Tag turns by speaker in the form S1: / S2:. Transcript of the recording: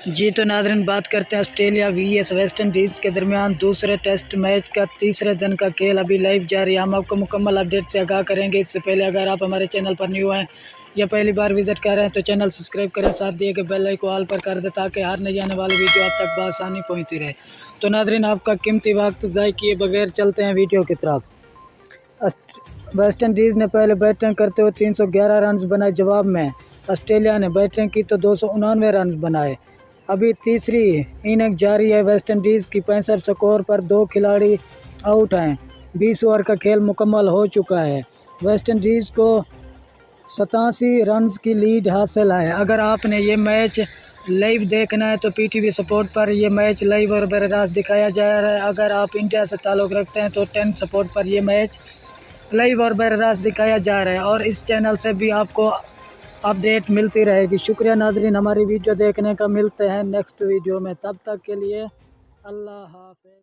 S1: جی تو ناظرین بات کرتے ہیں Australia V S West Indies کے درمیان دوسرے ٹیسٹ میچ کا تیسرے دن کا کھیل ابھی لائیو جاری ہے۔ ہم آپ کو مکمل اپڈیٹ سے آگاہ کریں گے۔ اس سے پہلے اگر آپ ہمارے چینل پر نیو ہیں یا پہلی بار وزٹ کر رہے ہیں تو چینل سبسکرائب کریں، ساتھ دیے کہ بیل آئیکن آل پر کر دیں تاکہ ہر نئی آنے والی ویڈیو آپ تک بآسانی پہنچتی رہے۔ تو ناظرین آپ کا قیمتی وقت ضائع کیے بغیر چلتے ہیں ویڈیو کی طرف۔ ویسٹ انڈیز نے پہلے بیٹنگ کرتے ہوئے 311 رنز بنائے، جواب میں آسٹریلیا نے بیٹنگ کی تو 299 رنز بنائے۔ ابھی تیسری اننگ جاری ہے۔ ویسٹ انڈیز کی 65 سکور پر 2 کھلاڑی آؤٹ ہیں۔ 20 اوور کا کھیل مکمل ہو چکا ہے۔ ویسٹ انڈیز کو 87 رنز کی لیڈ حاصل ہے۔ اگر آپ نے یہ میچ لائیو دیکھنا ہے تو پی ٹی وی سپورٹ پر یہ میچ لائیو اور براہ راست دکھایا جا رہا ہے۔ اگر آپ انڈیا سے تعلق رکھتے ہیں تو 10 سپورٹ پر یہ میچ لائیو اور براہ راست دکھایا جا رہا ہے، اور اس چینل سے بھی آپ کو اپڈیٹ ملتی رہے گی۔ شکریہ ناظرین ہماری ویڈیو دیکھنے کا۔ ملتے ہیں نیکسٹ ویڈیو میں، تب تک کے لیے اللہ حافظ۔